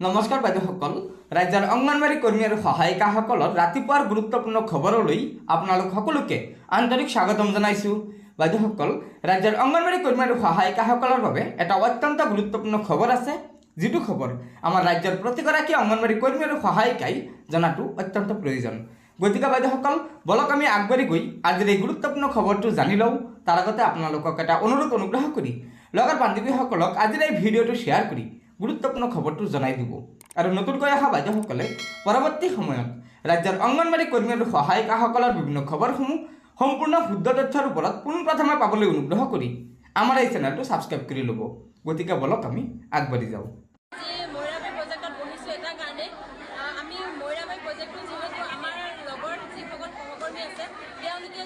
নমস্কাৰ বাইদেউসকল, ৰাজ্যৰ অংগনবাড়ী কৰ্মী আৰু সহায়িকাসকলৰ ৰাতিপুৱাৰ গুৰুত্বপূৰ্ণ খবৰলৈ আপোনালোক সকলোকে আন্তৰিক স্বাগতম জনাইছোঁ। বাইদেউসকল, ৰাজ্যৰ অংগনবাড়ী কৰ্মী আৰু সহায়িকাসকলৰ বাবে এটা অত্যন্ত গুৰুত্বপূৰ্ণ খবৰ আছে, যিটো খবৰ আমাৰ ৰাজ্যৰ প্ৰতিগৰাকী অংগনবাড়ী কৰ্মী আৰু সহায়িকাই জনাটো অত্যন্ত প্ৰয়োজন। গতিকে বাইদেউসকল, বলক আমি আগবাঢ়ি গৈ আজিৰ এই গুৰুত্বপূৰ্ণ খবৰটো জানি লওঁ। তাৰ আগতে আপোনালোকক এটা অনুগ্ৰহ কৰি লগৰ বান্ধৱীসকলক আজিৰ এই ভিডিঅ'টো শ্বেয়াৰ কৰি গুৰুত্বপূৰ্ণ খবৰটো জনাই দিব। আৰু নতুনকৈ অহা বাইদেউসকলে পৰৱৰ্তী সময়ত ৰাজ্যৰ অংগনবাড়ী কৰ্মী আৰু সহায়িকাসকলৰ বিভিন্ন খবৰসমূহ সম্পূৰ্ণ শুদ্ধ তথ্যৰ ওপৰত পোনপ্ৰথমে পাবলৈ অনুগ্ৰহ কৰি আমাৰ এই চেনেলটো ছাবস্ক্ৰাইব কৰি ল'ব। গতিকে বলক আমি আগবাঢ়ি যাওঁ।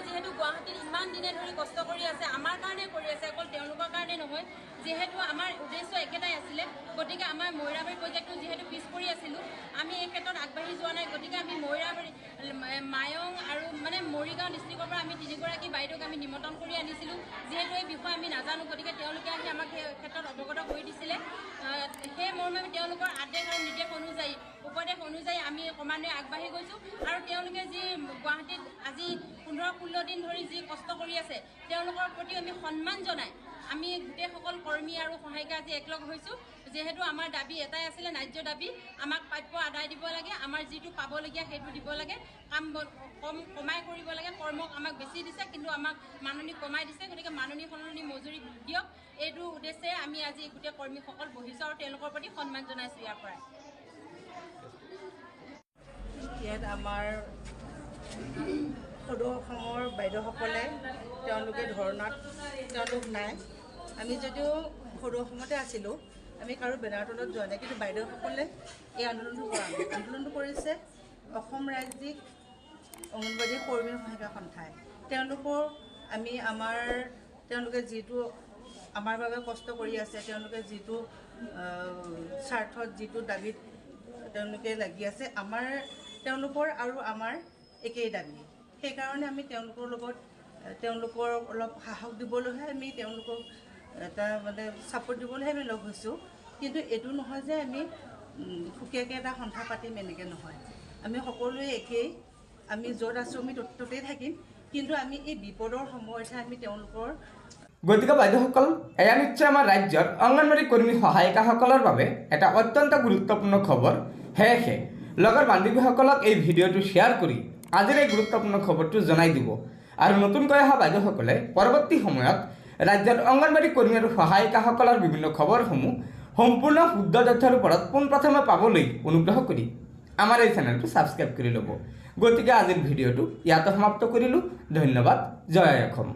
যিহেতু গুৱাহাটীত ইমান দিনে ধৰি কষ্ট কৰি আছে, আমাৰ কাৰণে কৰি আছে, অকল তেওঁলোকৰ কাৰণে নহয়। যিহেতু আমাৰ উদ্দেশ্য একেটাই আছিলে, গতিকে আমাৰ মৈৰাবাৰী প্ৰজেক্টটো যিহেতু পিছ পৰি আছিলোঁ, আমি এই ক্ষেত্ৰত আগবাঢ়ি যোৱা নাই। গতিকে আমি মৈৰাবাৰী, মায়ং আৰু মৰিগাঁও ডিষ্ট্ৰিক্টৰ পৰা আমি তিনিগৰাকী বাইদেউক আমি নিমন্ত্ৰণ কৰি আনিছিলোঁ। যিহেতু এই বিষয়ে আমি নাজানো, গতিকে তেওঁলোকে আহি আমাক সেই ক্ষেত্ৰত অৱগত কৰি দিছিলে। সেই মৰ্মে তেওঁলোকৰ আদেশ আৰু নিৰ্দেশ অনুযায়ী, উপদেশ অনুযায়ী আমি ক্ৰমান্বয়ে আগবাঢ়ি গৈছোঁ। আৰু তেওঁলোকে যি গুৱাহাটীত আজি 15-16 দিন ধৰি যি কষ্ট কৰি আছে, তেওঁলোকৰ প্ৰতি আমি সন্মান জনাই আমি গোটেইসকল কৰ্মী আৰু সহায়িকা আজি একলগ হৈছোঁ। যিহেতু আমাৰ দাবী এটাই আছিলে, ন্যায্য দাবী, আমাক প্ৰাপ্য আদায় দিব লাগে, আমাৰ যিটো পাবলগীয়া সেইটো দিব লাগে, কাম কমাই কৰিব লাগে। কৰ্মক আমাক বেছি দিছে, কিন্তু আমাক মাননি কমাই দিছে। গতিকে মাননি সলনি মজুৰি দিয়ক, এইটো উদ্দেশ্যে আমি আজি গোটেই কৰ্মীসকল বহিছোঁ আৰু তেওঁলোকৰ প্ৰতি সন্মান জনাইছোঁ। ইয়াৰ পৰাই ইয়াত আমাৰ সদৌ অসমৰ বাইদেউসকলে তেওঁলোকে ধৰ্ণাত তেওঁলোক নাই। আমি যদিও সদৌ অসমতে আছিলোঁ, আমি কাৰো বেনাৰ তলত যোৱা নাই, কিন্তু বাইদেউসকলে এই আন্দোলনটো কৰিছে অসম ৰাজ্যিক অংগনবাড়ী কৰ্মী সহায়িকা সন্থাই। তেওঁলোকে যিটো আমাৰ বাবে কষ্ট কৰি আছে, তেওঁলোকে যিটো স্বাৰ্থত, যিটো দাবীত তেওঁলোকে লাগি আছে, তেওঁলোকৰ আৰু আমাৰ একেই দাবী। সেইকাৰণে আমি তেওঁলোকৰ অলপ সাহস দিবলৈহে আমি তেওঁলোকক এটা ছাপোৰ্ট দিবলৈহে আমি লগ হৈছোঁ। কিন্তু এইটো নহয় যে আমি সুকীয়াকৈ এটা সন্থা পাতিম, এনেকৈ নহয়। আমি সকলোৱে একেই, আমি য'ত আছোঁ আমি ত'তেই থাকিম, কিন্তু আমি এই বিপদৰ সময়তহে আমি তেওঁলোকৰ। গতিকে বাইদেউসকল, এয়া নিশ্চয় আমাৰ ৰাজ্যৰ অংগনবাড়ী কৰ্মী সহায়িকাসকলৰ বাবে এটা অত্যন্ত গুৰুত্বপূৰ্ণ খবৰ। সেয়েহে লগৰ বান্ধৱীসকলক এই ভিডিঅ'টো শ্বেয়াৰ কৰি আজিৰ এই গুৰুত্বপূৰ্ণ খবৰটো জনাই দিব। আৰু নতুনকৈ অহা বাইদেউসকলে পৰৱৰ্তী সময়ত ৰাজ্যৰ অংগনবাড়ী কৰ্মী আৰু সহায়িকাসকলৰ বিভিন্ন খবৰসমূহ সম্পূৰ্ণ শুদ্ধ তথ্যৰ ওপৰত পোনপ্ৰথমে পাবলৈ অনুগ্ৰহ কৰি আমাৰ এই চেনেলটো ছাবস্ক্ৰাইব কৰি ল'ব। গতিকে আজিৰ ভিডিঅ'টো ইয়াতে সমাপ্ত কৰিলোঁ। ধন্যবাদ। জয় অসম।